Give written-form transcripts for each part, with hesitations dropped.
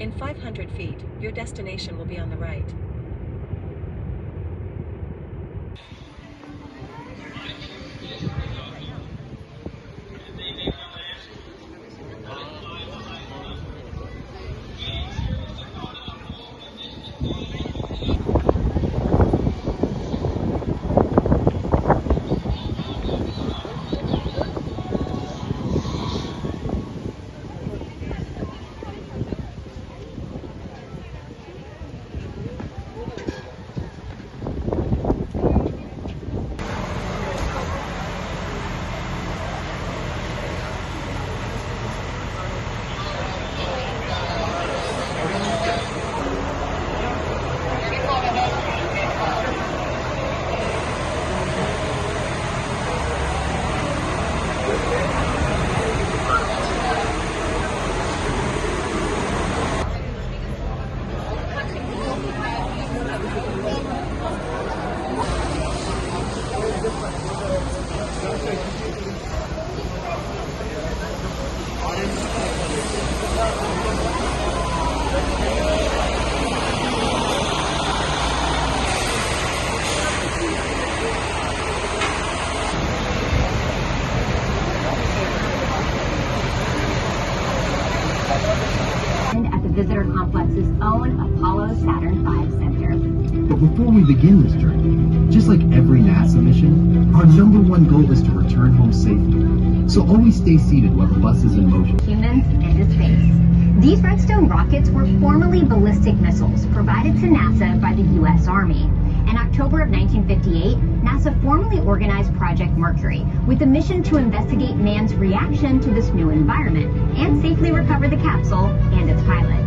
In 500 feet, your destination will be on the right. At the visitor complex's own Apollo Saturn V center. But before we begin this journey, just like every NASA mission, our #1 goal is to return home safely. So always stay seated while the bus is in motion. Humans into space. These Redstone rockets were formerly ballistic missiles provided to NASA by the U.S. Army. In October of 1958, NASA formally organized Project Mercury with a mission to investigate man's reaction to this new environment and safely recover the capsule and its pilot.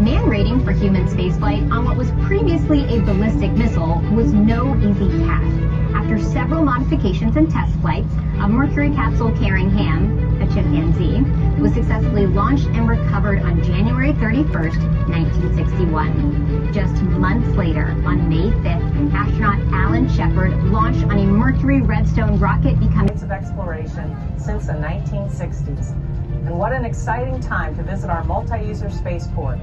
Man rating for human spaceflight on what was previously a ballistic missile was no easy task. After several modifications and test flights, a Mercury capsule carrying Ham, a chimpanzee, was successfully launched and recovered on January 31st, 1961. Just months later, on May 5th, astronaut Alan Shepard launched on a Mercury Redstone rocket, becoming of exploration since the 1960s. And what an exciting time to visit our multi-user spaceport.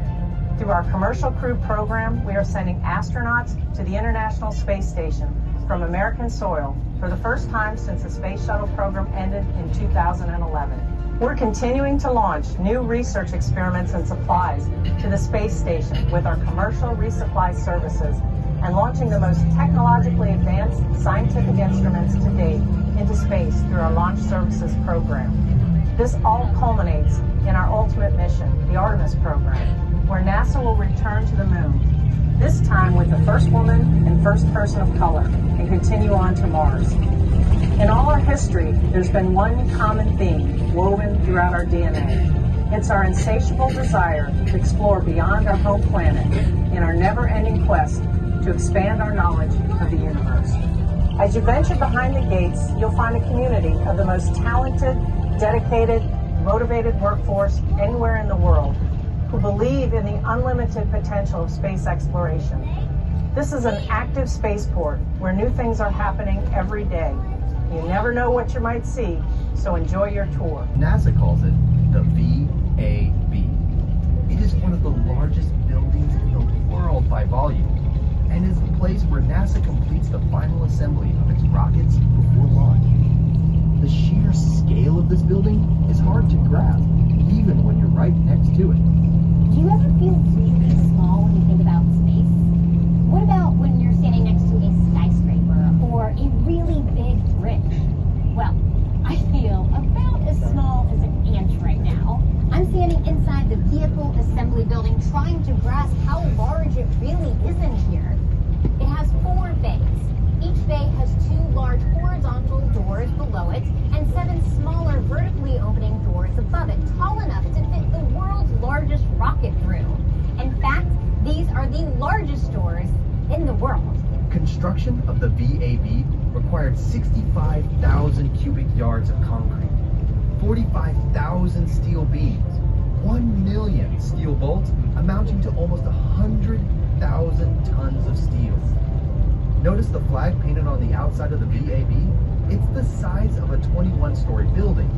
Through our Commercial Crew program, we are sending astronauts to the International Space Station from American soil for the first time since the Space Shuttle program ended in 2011. We're continuing to launch new research experiments and supplies to the space station with our commercial resupply services and launching the most technologically advanced scientific instruments to date into space through our Launch Services program. This all culminates in our ultimate mission, the Artemis program, where NASA will return to the moon, this time with the first woman and first person of color, and continue on to Mars. In all our history, there's been one common theme woven throughout our DNA. It's our insatiable desire to explore beyond our home planet in our never-ending quest to expand our knowledge of the universe. As you venture behind the gates, you'll find a community of the most talented, dedicated, motivated workforce anywhere in the world who believe in the unlimited potential of space exploration. This is an active spaceport where new things are happening every day. You never know what you might see, so enjoy your tour. NASA calls it the VAB. It is one of the largest buildings in the world by volume, and is the place where NASA completes the final assembly of its rockets before launch. The sheer scale of this building is hard to grasp, even when you're right next to it. Do you ever feel really small when you think about space? What about when you're standing next to a skyscraper or a really big bridge? Well, I feel about as small as an ant right now. I'm standing inside the vehicle assembly building trying to grasp how large it really is in here. It has 4 bays. Each bay has 2 large horizontal doors below it and 7 smaller vertically opening doors above it, tall enough to fit the world's largest rocket room. In fact, these are the largest doors in the world. Construction of the VAB required 65,000 cubic yards of concrete, 45,000 steel beams, 1 million steel bolts, amounting to almost 100,000 tons of steel. Notice the flag painted on the outside of the VAB? It's the size of a 21-story building.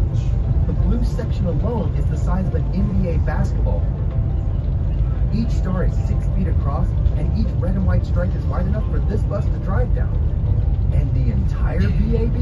The blue section alone is the size of an NBA basketball court. Each star is 6 feet across, and each red and white stripe is wide enough for this bus to drive down. And the entire VAB?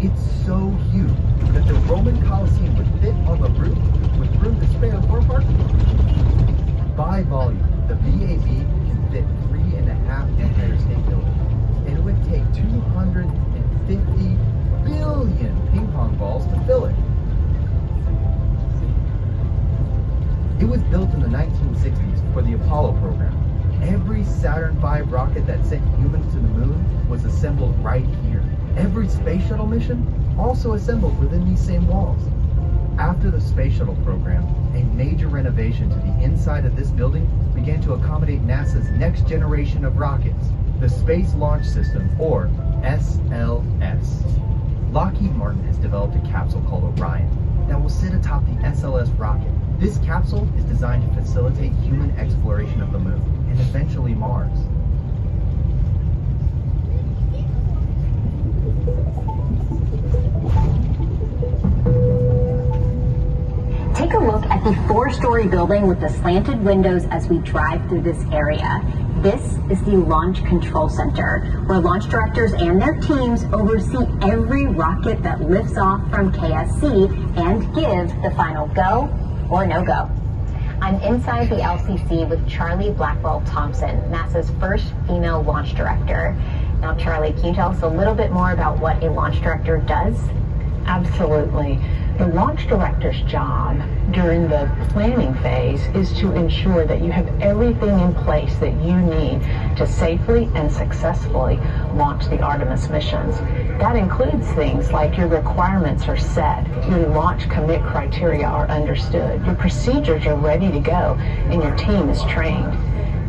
It's so huge that the Roman Colosseum would fit on the roof with room to spare for a parking lot. By volume, the VAB can fit 3.5 Empire State Buildings, and it would take 250 billion ping pong balls to fill it. It was built in the 1960s for the Apollo program. Every Saturn V rocket that sent humans to the moon was assembled right here. Every space shuttle mission also assembled within these same walls. After the space shuttle program, a major renovation to the inside of this building began to accommodate NASA's next generation of rockets, the Space Launch System, or SLS. Lockheed Martin has developed a capsule called Orion that will sit atop the SLS rocket. This capsule is designed to facilitate human exploration of the moon and eventually Mars. Take a look at the 4-story building with the slanted windows as we drive through this area. This is the Launch Control Center, where launch directors and their teams oversee every rocket that lifts off from KSC and give the final go or no-go. I'm inside the LCC with Charlie Blackwell-Thompson, NASA's first female launch director. Now, Charlie, can you tell us a little bit more about what a launch director does? Absolutely. The launch director's job during the planning phase is to ensure that you have everything in place that you need to safely and successfully launch the Artemis missions. That includes things like your requirements are set, your launch commit criteria are understood, your procedures are ready to go, and your team is trained.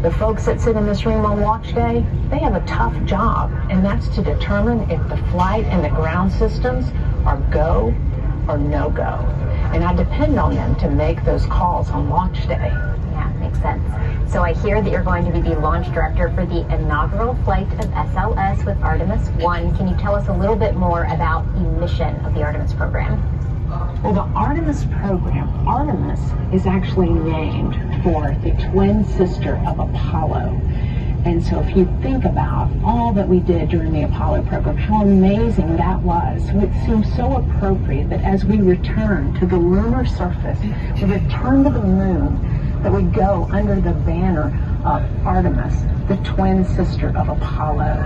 The folks that sit in this room on launch day, they have a tough job, and that's to determine if the flight and the ground systems are go or no-go. And I depend on them to make those calls on launch day. Yeah, makes sense. So I hear that you're going to be the launch director for the inaugural flight of SLS with Artemis 1. Can you tell us a little bit more about the mission of the Artemis program? Well, the Artemis program, Artemis is actually named for the twin sister of Apollo. And so if you think about all that we did during the Apollo program, how amazing that was, it seems so appropriate that as we return to the lunar surface, we return to the moon, that we go under the banner of Artemis, the twin sister of Apollo.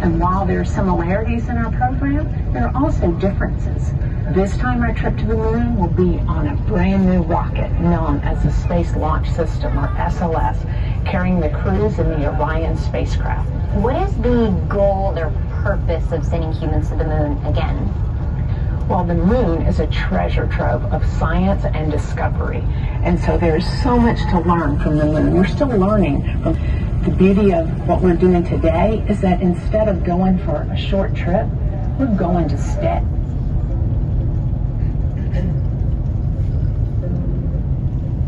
And while there are similarities in our program, there are also differences. This time our trip to the moon will be on a brand new rocket known as the Space Launch System, or SLS, carrying the crews in the Orion spacecraft. What is the goal or purpose of sending humans to the moon again? Well, the moon is a treasure trove of science and discovery. And so there's so much to learn from the moon. We're still learning. The beauty of what we're doing today is that instead of going for a short trip, we're going to stay.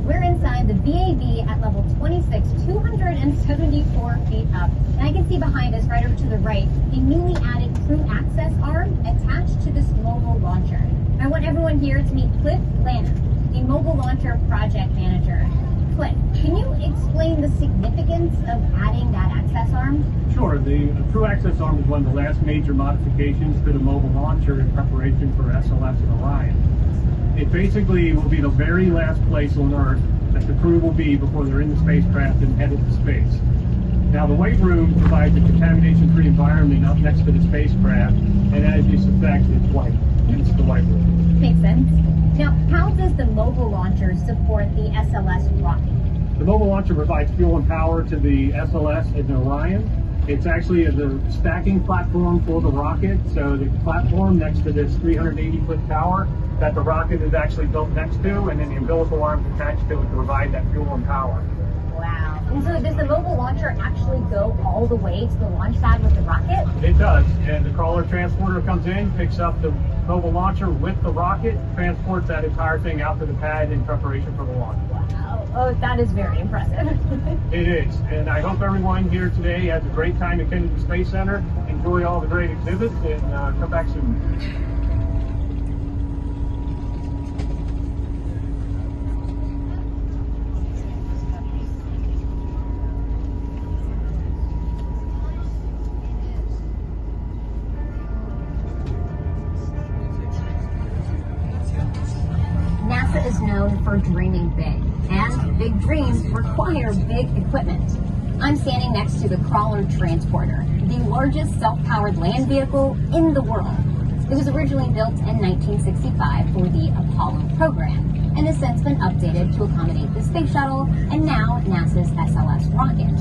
We're inside the VAB at level 26, 274 feet up. And I can see behind us, right over to the right, a newly added crew access arm attached to this mobile launcher. I want everyone here to meet Cliff Lanner, the mobile launcher project manager. Cliff, can you explain the significance of adding that access arm? Sure. The crew access arm is one of the last major modifications to the mobile launcher in preparation for SLS and Orion. It basically will be the very last place on Earth that the crew will be before they're in the spacecraft and headed to space. Now, the weight room provides a contamination-free environment up next to the spacecraft, and as you suspect, it's white. It's the white room. Makes sense. Now, how does the mobile launcher support the SLS rocket? The mobile launcher provides fuel and power to the SLS and the Orion. It's actually the stacking platform for the rocket, so the platform next to this 380-foot tower that the rocket is actually built next to, and then the umbilical arms attached to it to provide that fuel and power. Wow. And so does the mobile launcher actually go all the way to the launch pad with the rocket? It does, and the crawler transporter comes in, picks up the mobile launcher with the rocket, transports that entire thing out to the pad in preparation for the launch. Wow. Oh, that is very impressive. It is, and I hope everyone here today has a great time at Kennedy Space Center. Enjoy all the great exhibits, and come back soon. known for dreaming big, and big dreams require big equipment. I'm standing next to the Crawler Transporter, the largest self-powered land vehicle in the world. It was originally built in 1965 for the Apollo program, and has since been updated to accommodate the space shuttle and now NASA's SLS rocket.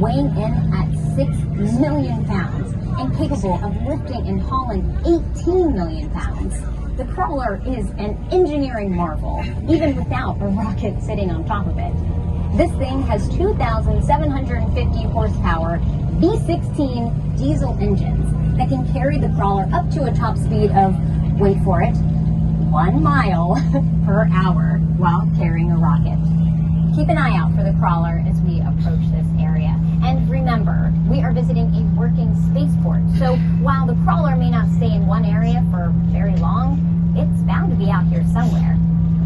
Weighing in at 6 million pounds and capable of lifting and hauling 18 million pounds, the Crawler is an engineering marvel, even without a rocket sitting on top of it. This thing has 2,750 horsepower V16 diesel engines that can carry the Crawler up to a top speed of, wait for it, 1 mile per hour while carrying a rocket. Keep an eye out for the Crawler as we approach this area. And remember, we are visiting a working spaceport, so while the Crawler may not stay in one area for very long, it's bound to be out here somewhere.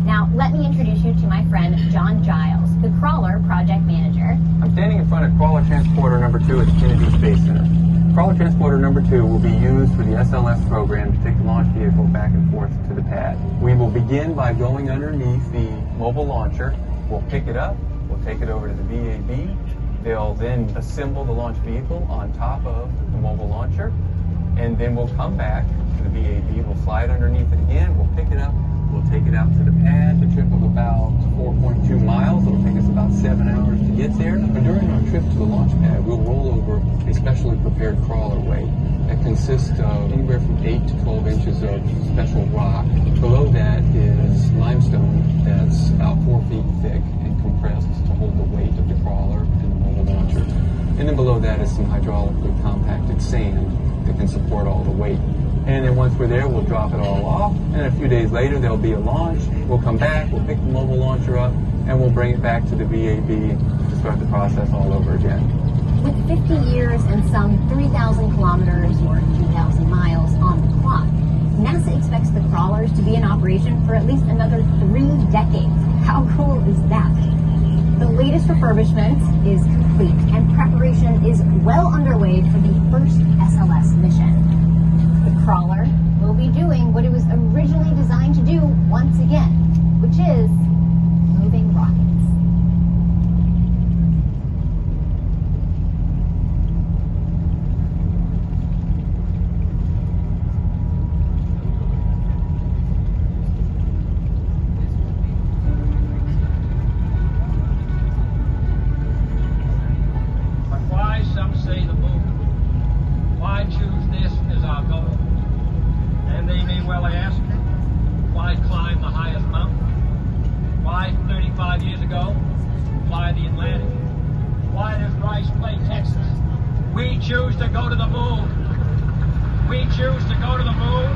Now, let me introduce you to my friend John Giles, the Crawler project manager. I'm standing in front of Crawler Transporter number 2 at the Kennedy Space Center. Crawler Transporter number 2 will be used for the SLS program to take the launch vehicle back and forth to the pad. We will begin by going underneath the mobile launcher. We'll pick it up, we'll take it over to the VAB. They'll then assemble the launch vehicle on top of the mobile launcher, and then we'll come back to the VAB. We'll slide underneath it again, we'll pick it up, we'll take it out to the pad. The trip of about 4.2 miles. It'll take us about 7 hours to get there. But during our trip to the launch pad, we'll roll over a specially prepared crawler weight that consists of anywhere from 8 to 12 inches of special rock. Below that is limestone that's about 4 feet thick and compressed to hold the weight of the crawler and the mobile launcher. And then below that is some hydraulically compacted sand that can support all the weight. And then once we're there, we'll drop it all off. And a few days later, there'll be a launch. We'll come back, we'll pick the mobile launcher up, and we'll bring it back to the VAB to start the process all over again. With 50 years and some 3,000 kilometers or 2,000 miles on the clock, NASA expects the crawlers to be in operation for at least another 3 decades. How cool is that? The latest refurbishment is complete, and preparation is well underway for the first SLS mission. The crawler will be doing what it was originally designed to do once again, which is moving rockets. But why, some say, the moon? Why choose this as our goal? And they may well ask, why climb the highest mountain? Why 35 years ago, fly the Atlantic? Why does Rice play Texas? We choose to go to the moon. We choose to go to the moon.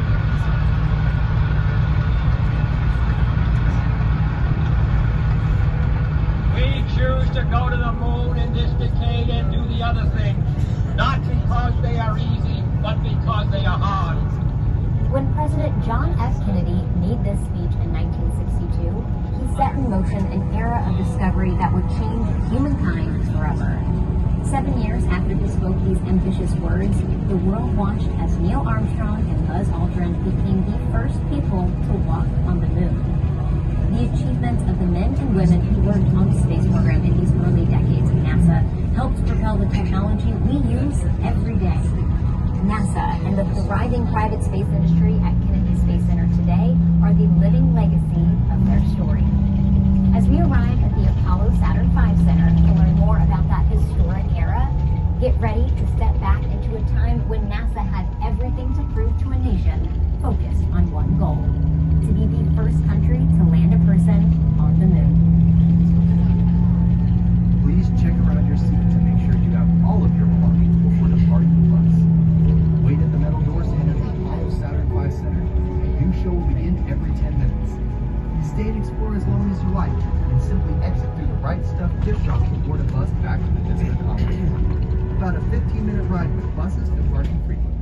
We choose to go to the moon in this decade and do the other things. Not because they are easy, but because they are hard. When President John F. Kennedy made this speech in 1962, he set in motion an era of discovery that would change humankind forever. 7 years after he spoke these ambitious words, the world watched as Neil Armstrong and Buzz Aldrin became the first people to walk on the moon. The achievements of the men and women who worked on the space program in these early decades of NASA helped propel the technology we use every day. NASA and the thriving private space industry at Kennedy Space Center today are the living legacy of their story. As we arrive at the Apollo Saturn V Center to learn more about that historic era, get ready to step back into a time when NASA had everything to prove to a nation focused on one goal: to be the first country to land a person on the moon. Please check around your seat to make sure you have all of your belongings before departing the bus. Wait at the metal doors to enter the Apollo Saturn V Center. A new show will begin every 10 minutes. Stay and explore as long as you like, and simply exit through the Right Stuff gift shop to board a bus back to the visitor complex. About a 15-minute ride with buses departing frequently.